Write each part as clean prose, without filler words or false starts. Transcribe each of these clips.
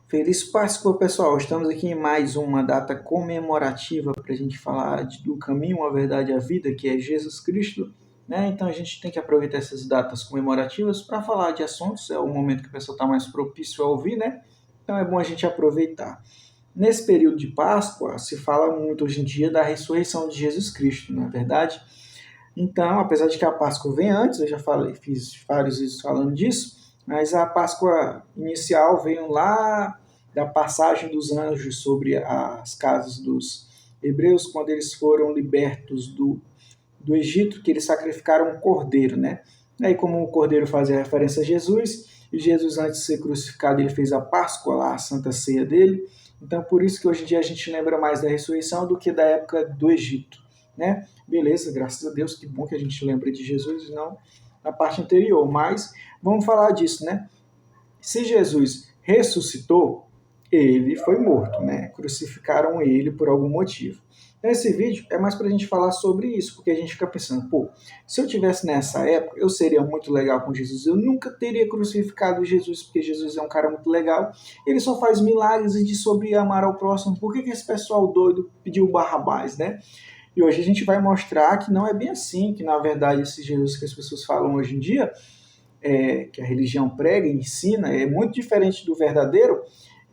Feliz Páscoa, pessoal! Estamos aqui em mais uma data comemorativa para a gente falar do caminho, a verdade e a vida, que é Jesus Cristo, né? Então a gente tem que aproveitar essas datas comemorativas para falar de assuntos, é o momento que o pessoal está mais propício a ouvir, né? Então é bom a gente aproveitar. Nesse período de Páscoa, se fala muito hoje em dia da ressurreição de Jesus Cristo, não é verdade? Então, apesar de que a Páscoa vem antes, eu já falei, fiz vários vídeos falando disso, mas a Páscoa inicial veio lá da passagem dos anjos sobre as casas dos hebreus, quando eles foram libertos do Egito, que eles sacrificaram um cordeiro, né? Aí, como o cordeiro fazia referência a Jesus, e Jesus, antes de ser crucificado, ele fez a Páscoa lá, a Santa Ceia dele. Então, por isso que hoje em dia a gente lembra mais da ressurreição do que da época do Egito, né? Beleza, graças a Deus, que bom que a gente lembra de Jesus e não na parte anterior. Mas vamos falar disso, né? Se Jesus ressuscitou, ele foi morto, né? Crucificaram ele por algum motivo. Nesse vídeo é mais para a gente falar sobre isso, porque a gente fica pensando, pô, se eu tivesse nessa época, eu seria muito legal com Jesus. Eu nunca teria crucificado Jesus, porque Jesus é um cara muito legal. Ele só faz milagres e diz sobre amar ao próximo. Por que esse pessoal doido pediu Barrabás, né? E hoje a gente vai mostrar que não é bem assim, que na verdade esse Jesus que as pessoas falam hoje em dia, que a religião prega e ensina, é muito diferente do verdadeiro.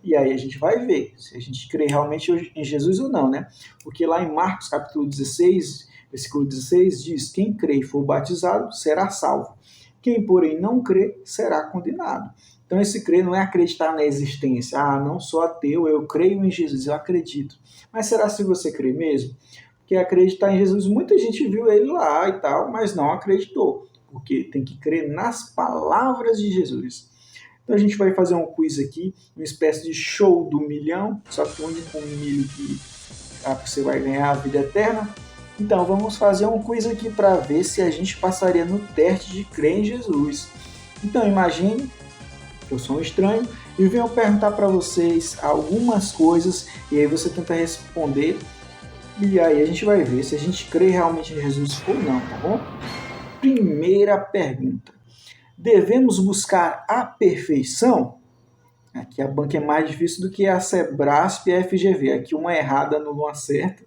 E aí a gente vai ver se a gente crê realmente em Jesus ou não, né? Porque lá em Marcos capítulo 16, versículo 16, diz: quem crê e for batizado será salvo. Quem, porém, não crê será condenado. Então esse crer não é acreditar na existência. Ah, não sou ateu, eu creio em Jesus, eu acredito. Mas será se você crê mesmo? Porque acreditar em Jesus, muita gente viu ele lá e tal, mas não acreditou. Porque tem que crer nas palavras de Jesus. Então a gente vai fazer um quiz aqui, uma espécie de show do milhão, só que o único milho que você vai ganhar a vida eterna. Então vamos fazer um quiz aqui para ver se a gente passaria no teste de crer em Jesus. Então imagine que eu sou um estranho e venho perguntar para vocês algumas coisas e aí você tenta responder e aí a gente vai ver se a gente crê realmente em Jesus ou não, tá bom? Primeira pergunta. Devemos buscar a perfeição? Aqui a banca é mais difícil do que a Sebrasp e a FGV. Aqui uma errada não uma certa.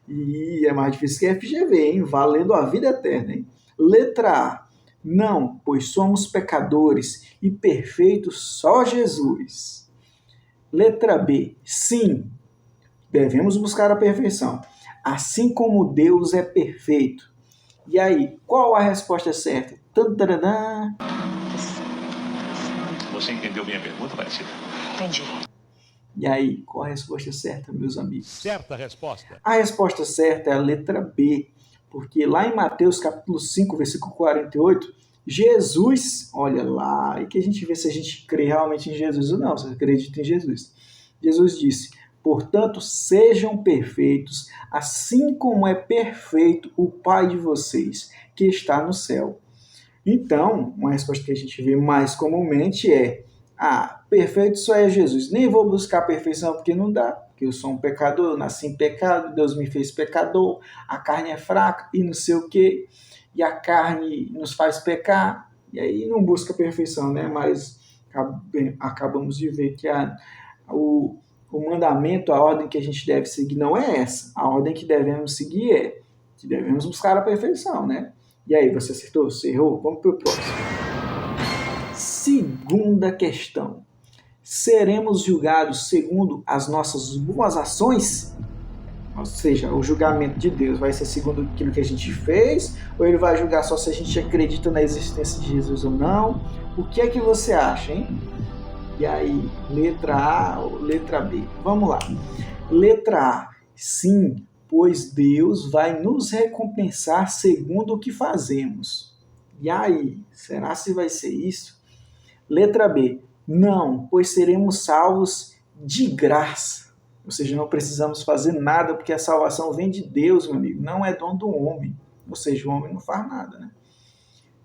E é mais difícil que a FGV, hein? Valendo a vida eterna, hein? Letra A. Não, pois somos pecadores e perfeitos só Jesus. Letra B. Sim, devemos buscar a perfeição, assim como Deus é perfeito. E aí, qual a resposta certa? Tantaraná. Você entendeu minha pergunta, Marcelo? Entendi. E aí, qual a resposta certa, meus amigos? Certa resposta. A resposta certa é a letra B, porque lá em Mateus capítulo 5, versículo 48, Jesus, olha lá, e que a gente vê se a gente crê realmente em Jesus ou não, se acredita em Jesus. Jesus disse: portanto, sejam perfeitos, assim como é perfeito o Pai de vocês, que está no céu. Então, uma resposta que a gente vê mais comumente é: perfeito só é Jesus. Nem vou buscar a perfeição porque não dá, porque eu sou um pecador, eu nasci em pecado, Deus me fez pecador, a carne é fraca e não sei o quê, e a carne nos faz pecar, e aí não busca a perfeição, né? Mas acabamos de ver que o mandamento, a ordem que a gente deve seguir não é essa. A ordem que devemos seguir é que devemos buscar a perfeição, né? E aí, você acertou? Você errou? Vamos para o próximo. Segunda questão. Seremos julgados segundo as nossas boas ações? Ou seja, o julgamento de Deus vai ser segundo aquilo que a gente fez? Ou ele vai julgar só se a gente acredita na existência de Jesus ou não? O que é que você acha, hein? E aí, letra A ou letra B? Vamos lá. Letra A. Sim, pois Deus vai nos recompensar segundo o que fazemos. E aí, será se vai ser isso? Letra B. Não, pois seremos salvos de graça. Ou seja, não precisamos fazer nada, porque a salvação vem de Deus, meu amigo. Não é dom do homem. Ou seja, o homem não faz nada, né?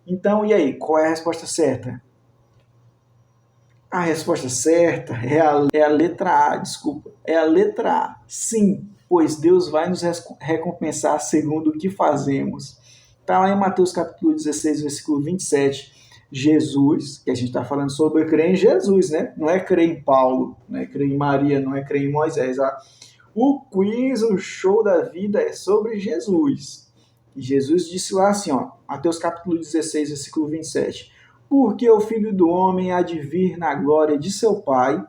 Então, e aí, qual é a resposta certa? A resposta certa é a letra A, desculpa. É a letra A. Sim, pois Deus vai nos recompensar segundo o que fazemos. Está lá em Mateus capítulo 16, versículo 27. Jesus, que a gente está falando sobre crer em Jesus, né? Não é crer em Paulo, não é crer em Maria, não é crer em Moisés. O quiz, o show da vida é sobre Jesus. E Jesus disse lá assim, ó, Mateus capítulo 16, versículo 27. Porque o Filho do Homem há de vir na glória de seu Pai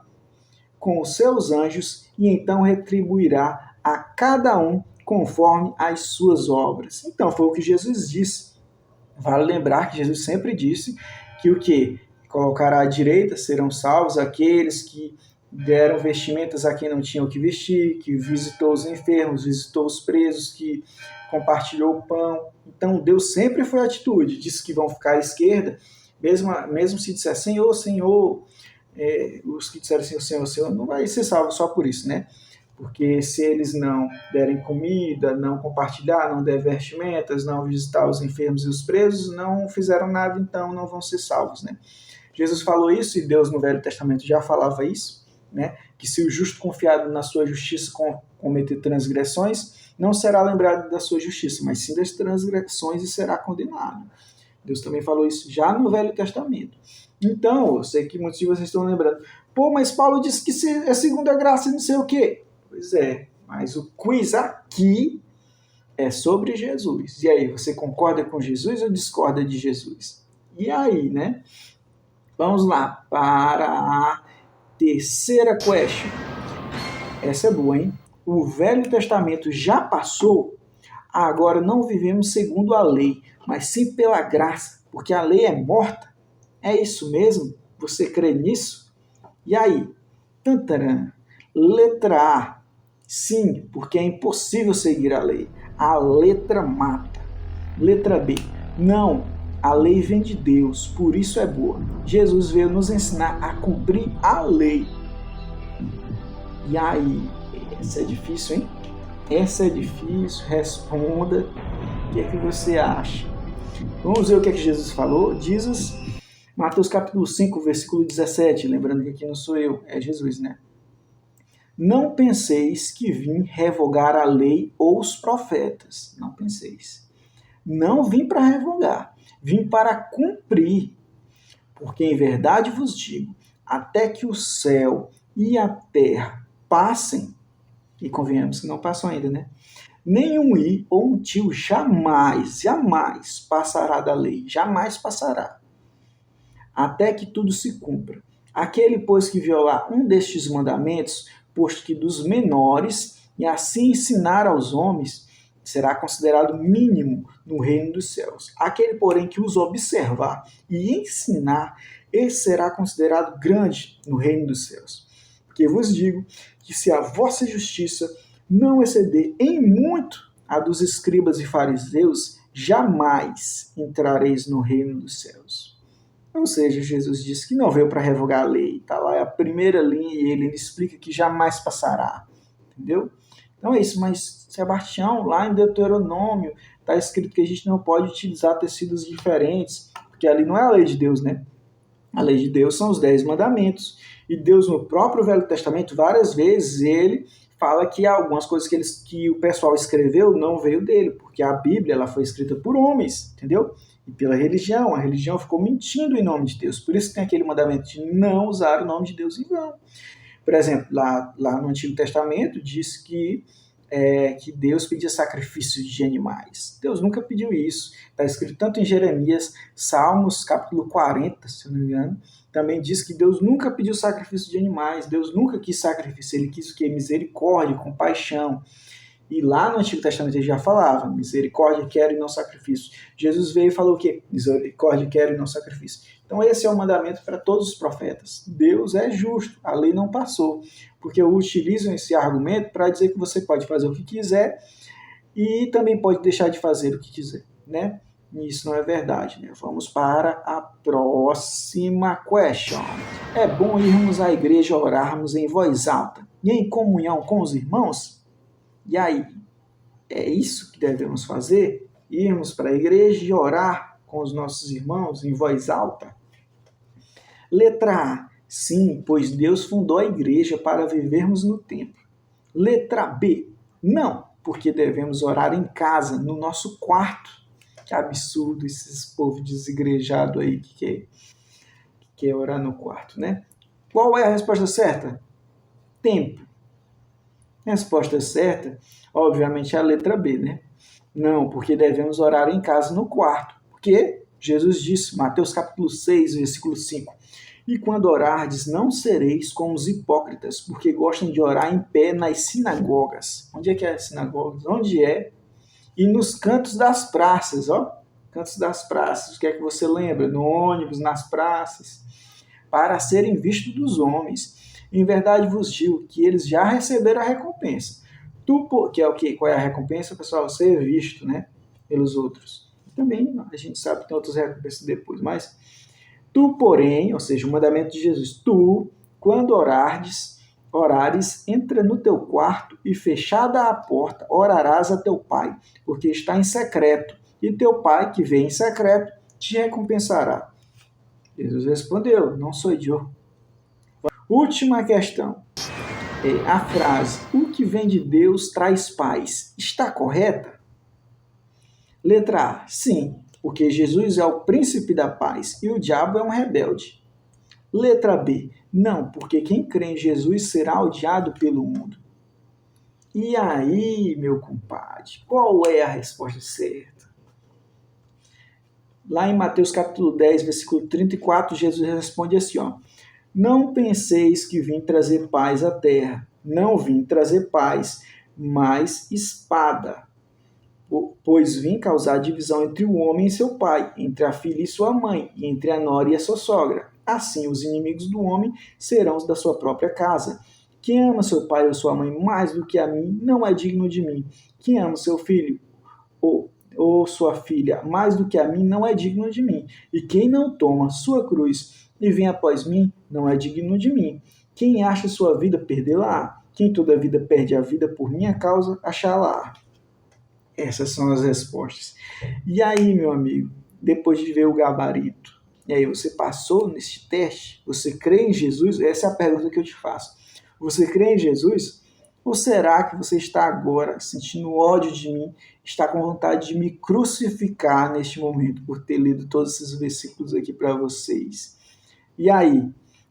com os seus anjos e então retribuirá a cada um conforme as suas obras. Então, foi o que Jesus disse. Vale lembrar que Jesus sempre disse que o quê? Colocará à direita serão salvos aqueles que deram vestimentas a quem não tinham o que vestir, que visitou os enfermos, visitou os presos, que compartilhou o pão. Então, Deus sempre foi a atitude. Disse que vão ficar à esquerda, mesmo se disser Senhor, Senhor, os que disseram Senhor, Senhor, Senhor, não vai ser salvo só por isso, né? Porque se eles não derem comida, não compartilhar, não der vestimentas, não visitar os enfermos e os presos, não fizeram nada, então não vão ser salvos, né? Jesus falou isso e Deus no Velho Testamento já falava isso, né? Que se o justo confiado na sua justiça cometer transgressões, não será lembrado da sua justiça, mas sim das transgressões e será condenado. Deus também falou isso já no Velho Testamento. Então, eu sei que muitos de vocês estão lembrando, pô, mas Paulo disse que é segundo a graça e não sei o quê. Pois é, mas o quiz aqui é sobre Jesus. E aí, você concorda com Jesus ou discorda de Jesus? E aí, né? Vamos lá para a terceira question. Essa é boa, hein? O Velho Testamento já passou, agora não vivemos segundo a lei, mas sim pela graça, porque a lei é morta. É isso mesmo? Você crê nisso? E aí? Tantaram. Letra A. Sim, porque é impossível seguir a lei. A letra mata. Letra B. Não, a lei vem de Deus, por isso é boa. Jesus veio nos ensinar a cumprir a lei. E aí? Essa é difícil, hein? Essa é difícil. Responda. O que é que você acha? Vamos ver o que é que Jesus falou. Jesus, Mateus capítulo 5, versículo 17. Lembrando que aqui não sou eu, é Jesus, né? Não penseis que vim revogar a lei ou os profetas. Não penseis. Não vim para revogar. Vim para cumprir. Porque em verdade vos digo, até que o céu e a terra passem, e convenhamos que não passam ainda, né? Nenhum i ou um tio jamais passará da lei. Jamais passará. Até que tudo se cumpra. Aquele, pois, que violar um destes mandamentos, posto que dos menores, e assim ensinar aos homens, será considerado mínimo no reino dos céus. Aquele, porém, que os observar e ensinar, esse será considerado grande no reino dos céus. Porque vos digo que se a vossa justiça não exceder em muito a dos escribas e fariseus, jamais entrareis no reino dos céus. Ou seja, Jesus disse que não veio para revogar a lei. Está lá a primeira linha e ele explica que jamais passará. Entendeu? Então é isso, mas Sebastião, lá em Deuteronômio, está escrito que a gente não pode utilizar tecidos diferentes, porque ali não é a lei de Deus, né? A lei de Deus são os 10 mandamentos. E Deus, no próprio Velho Testamento, várias vezes, ele fala que algumas coisas que o pessoal escreveu não veio dele, porque a Bíblia ela foi escrita por homens, entendeu? E pela religião. A religião ficou mentindo em nome de Deus. Por isso que tem aquele mandamento de não usar o nome de Deus em vão. Por exemplo, lá no Antigo Testamento, diz que Deus pedia sacrifício de animais. Deus nunca pediu isso. Está escrito tanto em Jeremias, Salmos, capítulo 40, se eu não me engano, também diz que Deus nunca pediu sacrifício de animais. Deus nunca quis sacrifício. Ele quis o quê? Misericórdia, compaixão. E lá no Antigo Testamento ele já falava, misericórdia quero e não sacrifício. Jesus veio e falou o quê? Misericórdia quero e não sacrifício. Então esse é o mandamento para todos os profetas. Deus é justo, a lei não passou. Porque utilizam esse argumento para dizer que você pode fazer o que quiser e também pode deixar de fazer o que quiser, né? E isso não é verdade, né? Vamos para a próxima question. É bom irmos à igreja orarmos em voz alta e em comunhão com os irmãos? E aí, é isso que devemos fazer? Irmos para a igreja e orar com os nossos irmãos em voz alta? Letra A. Sim, pois Deus fundou a igreja para vivermos no templo. Letra B. Não, porque devemos orar em casa, no nosso quarto. Absurdo esses povo desigrejado aí que quer orar no quarto, né? Qual é a resposta certa? Tempo. A resposta certa, obviamente, é a letra B, né? Não, porque devemos orar em casa no quarto. Porque Jesus disse, Mateus capítulo 6, versículo 5, e quando orardes, não sereis como os hipócritas, porque gostam de orar em pé nas sinagogas. Onde é que é as sinagogas? Onde é? E nos cantos das praças, ó. Cantos das praças, o que é que você lembra? No ônibus, nas praças. Para serem vistos dos homens. Em verdade vos digo que eles já receberam a recompensa. Que é o quê? Qual é a recompensa, pessoal? Ser visto, né? Pelos outros. Também a gente sabe que tem outras recompensas depois, mas tu, porém, ou seja, o mandamento de Jesus, tu, quando orares, entra no teu quarto e, fechada a porta, orarás a teu pai, porque está em secreto, e teu pai, que vê em secreto, te recompensará. Jesus respondeu, não sou eu. Última questão. A frase, o que vem de Deus traz paz, está correta? Letra A, sim, porque Jesus é o príncipe da paz e o diabo é um rebelde. Letra B, não, porque quem crê em Jesus será odiado pelo mundo. E aí, meu compadre, qual é a resposta certa? Lá em Mateus capítulo 10, versículo 34, Jesus responde assim, ó, não penseis que vim trazer paz à terra, não vim trazer paz, mas espada. Pois vim causar divisão entre o homem e seu pai, entre a filha e sua mãe, e entre a nora e a sua sogra. Assim, os inimigos do homem serão os da sua própria casa. Quem ama seu pai ou sua mãe mais do que a mim, não é digno de mim. Quem ama seu filho ou sua filha mais do que a mim, não é digno de mim. E quem não toma sua cruz e vem após mim, não é digno de mim. Quem acha sua vida, perdê-la-á. Quem toda a vida perde a vida por minha causa, achá-la-á. Essas são as respostas. E aí, meu amigo, depois de ver o gabarito, e aí você passou nesse teste? Você crê em Jesus? Essa é a pergunta que eu te faço. Você crê em Jesus? Ou será que você está agora sentindo ódio de mim, está com vontade de me crucificar neste momento por ter lido todos esses versículos aqui para vocês? E aí,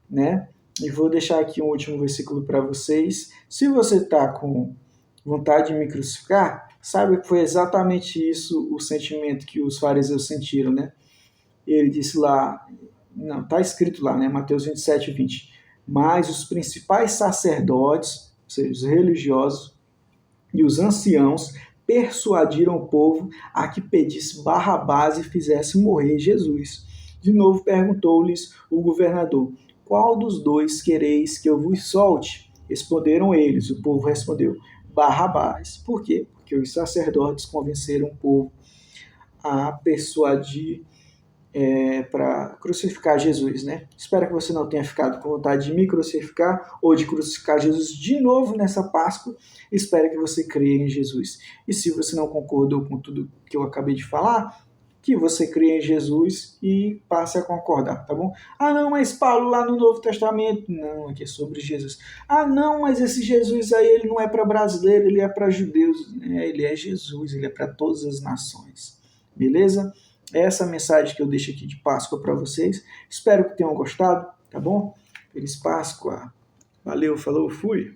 né? E vou deixar aqui um último versículo para vocês. Se você está com vontade de me crucificar, sabe que foi exatamente isso o sentimento que os fariseus sentiram, né? Ele disse lá, não, está escrito lá, né? Mateus 27, 20. Mas os principais sacerdotes, ou seja, os religiosos e os anciãos, persuadiram o povo a que pedisse Barrabás e fizesse morrer Jesus. De novo perguntou-lhes o governador, qual dos dois quereis que eu vos solte? Responderam eles, o povo respondeu, Barrabás. Por quê? Porque os sacerdotes convenceram o povo a persuadir para crucificar Jesus, né? Espero que você não tenha ficado com vontade de me crucificar ou de crucificar Jesus de novo nessa Páscoa. Espero que você creia em Jesus. E se você não concordou com tudo que eu acabei de falar, que você creia em Jesus e passe a concordar, tá bom? Ah, não, mas Paulo lá no Novo Testamento, não, aqui é sobre Jesus. Ah, não, mas esse Jesus aí, ele não é para brasileiro, ele é para judeus, né? Ele é Jesus, ele é para todas as nações, beleza? Essa é a mensagem que eu deixo aqui de Páscoa para vocês. Espero que tenham gostado, tá bom? Feliz Páscoa. Valeu, falou, fui!